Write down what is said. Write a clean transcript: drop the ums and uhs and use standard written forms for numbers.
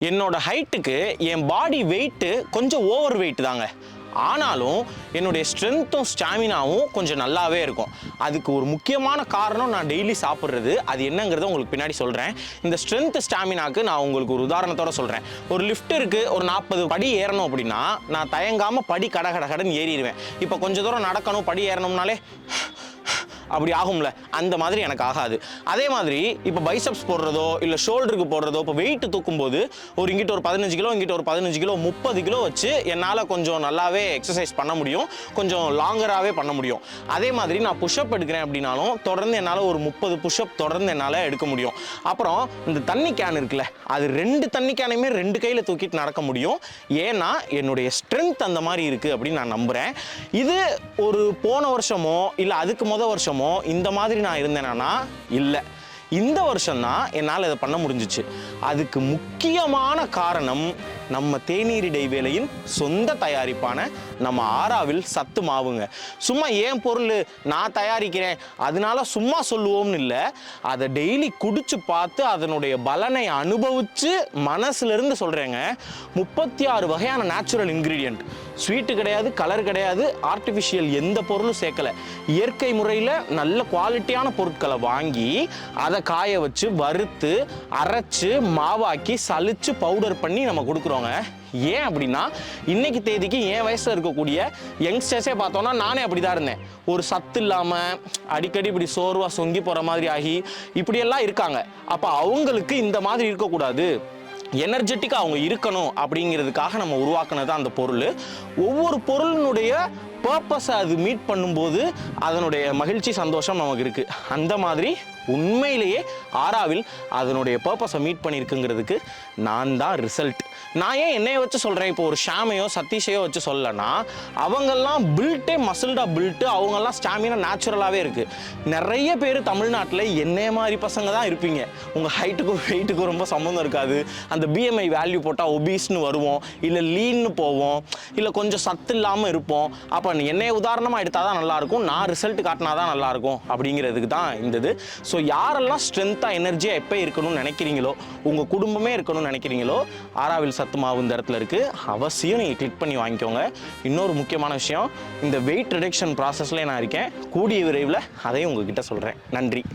என்னோட ஹைட்டுக்கு என் பாடி வெயிட்டு கொஞ்சம் ஓவர் வெயிட் தாங்க. ஆனாலும் என்னுடைய ஸ்ட்ரென்த்தும் ஸ்டாமினாவும் கொஞ்சம் நல்லாவே இருக்கும். அதுக்கு ஒரு முக்கியமான காரணம் நான் டெய்லி சாப்பிட்றது. அது என்னங்கிறத உங்களுக்கு பின்னாடி சொல்கிறேன். இந்த ஸ்ட்ரென்த் ஸ்டாமினாக்கு நான் உங்களுக்கு ஒரு உதாரணத்தோட சொல்கிறேன். ஒரு லிஃப்ட் இருக்குது, ஒரு 40 படி ஏறணும் அப்படின்னா நான் தயங்காமல் படி கடன்னு ஏறிடுவேன். இப்போ கொஞ்சம் தூரம் நடக்கணும், படி ஏறணும்னாலே அப்படி ஆகும்ல, அந்த மாதிரி எனக்கு ஆகாது. அதே மாதிரி இப்போ பைசப்ஸ் போடுறதோ இல்லை ஷோல்டருக்கு போடுறதோ, இப்போ வெயிட் தூக்கும்போது இங்கிட்ட ஒரு 15 கிலோ, இங்கிட்ட ஒரு 15 கிலோ, 30 கிலோ வச்சு என்னால் கொஞ்சம் நல்லாவே எக்ஸசைஸ் பண்ண முடியும், கொஞ்சம் லாங்கராகவே பண்ண முடியும். அதே மாதிரி நான் புஷ்அப் எடுக்கிறேன் அப்படின்னாலும் தொடர்ந்து என்னால் ஒரு 30 புஷ்அப் தொடர்ந்து என்னால் எடுக்க முடியும். அப்புறம் இந்த தண்ணி கேன் இருக்குல்ல, அது 2 தண்ணி கேனையுமே 2 கையில் தூக்கிட்டு நடக்க முடியும். ஏன்னா என்னுடைய ஸ்ட்ரென்த் அந்த மாதிரி இருக்குது அப்படின்னு நான் நம்புகிறேன். இது ஒரு போன வருஷமோ இல்லை அதுக்கு முதல் வருஷமோ இந்த மாதிரி நான் இருந்தேனா இல்லை, இந்த வருஷம்தான் என்னால் இதை பண்ண முடிஞ்சிச்சு. அதுக்கு முக்கியமான காரணம் நம்ம தேநீர் இடைவேளையின் சொந்த தயாரிப்பான நம்ம ஆராவில் சத்து மாவுங்க. சும்மா ஏன் பொருள் நான் தயாரிக்கிறேன் அதனால சும்மா சொல்லுவோம்னு இல்லை, அதை டெய்லி குடிச்சு பார்த்து அதனுடைய பலனை அனுபவித்து மனசுலேருந்து சொல்கிறேங்க. 36 வகையான நேச்சுரல் இன்க்ரீடியன்ட், ஸ்வீட்டு கிடையாது, கலர் கிடையாது, ஆர்டிஃபிஷியல் எந்த பொருளும் சேர்க்கலை. இயற்கை முறையில் நல்ல குவாலிட்டியான பொருட்களை வாங்கி அதை காய வச்சு வறுத்து அரைச்சு மாவாக்கி சலிச்சு பவுடர் பண்ணி நம்ம கொடுக்குறோங்க. ஏன் அப்படின்னா இன்னைக்கு தேதிக்கு என் வயசில் இருக்கக்கூடிய யங்ஸ்டர்ஸே பார்த்தோன்னா நானே அப்படி தான் இருந்தேன். ஒரு சத்து இல்லாமல் அடிக்கடி இப்படி சோர்வாக சொங்கி போகிற மாதிரி ஆகி இப்படியெல்லாம் இருக்காங்க. அப்போ அவங்களுக்கு இந்த மாதிரி இருக்கக்கூடாது, எனர்ஜெட்டிக்காக அவங்க இருக்கணும் அப்படிங்கிறதுக்காக நம்ம உருவாக்குனது தான் அந்த பொருள். ஒவ்வொரு பொருளினுடைய பர்பஸை அது மீட் பண்ணும்போது அதனுடைய மகிழ்ச்சி சந்தோஷம் நமக்கு இருக்குது. அந்த மாதிரி உண்மையிலேயே ஆராவில் அதனுடைய பர்பஸை மீட் பண்ணியிருக்குங்கிறதுக்கு நான் தான் ரிசல்ட். நான் ஏன் என்னைய வச்சு சொல்கிறேன், இப்போ ஒரு ஷாமையோ சதீஷையோ வச்சு சொல்லனா, அவங்கெல்லாம் பில்ட்டே மசில்டா பில்ட்டு, அவங்கெல்லாம் ஸ்டாமினா நேச்சுரலாகவே இருக்குது. நிறைய பேர் தமிழ்நாட்டில் என்னைய மாதிரி பசங்க தான் இருப்பீங்க. உங்கள் ஹைட்டுக்கும் வெயிட்டுக்கும் ரொம்ப சம்மந்தம் இருக்காது. அந்த பிஎம்ஐ வேல்யூ போட்டால் ஒபீஸ்னு வருவோம், இல்லை லீன்னு போவோம், இல்லை கொஞ்சம் சத்து இல்லாமல் இருப்போம். அப்போ என்னைய உதாரணமாக எடுத்தால் தான் நல்லாயிருக்கும், நான் ரிசல்ட் காட்டினா தான் நல்லாயிருக்கும் அப்படிங்கிறதுக்கு தான் இந்த இது. ஸோ யாரெல்லாம் ஸ்ட்ரென்த்தாக எனர்ஜியாக எப்போ இருக்கணும்னு நினைக்கிறீங்களோ, உங்கள் குடும்பமே இருக்கணும்னு நினைக்கிறீங்களோ, ஆராவில் சத்து மாவு இந்த இடத்துல இருக்குது. அவசியம் நீங்கள் கிளிக் பண்ணி வாங்கிக்கோங்க. இன்னொரு முக்கியமான விஷயம், இந்த வெயிட் ரிடக்ஷன் ப்ராசஸ்லேயே நான் இருக்கேன். கூடிய விரைவில் அதையும் உங்ககிட்ட சொல்கிறேன். நன்றி.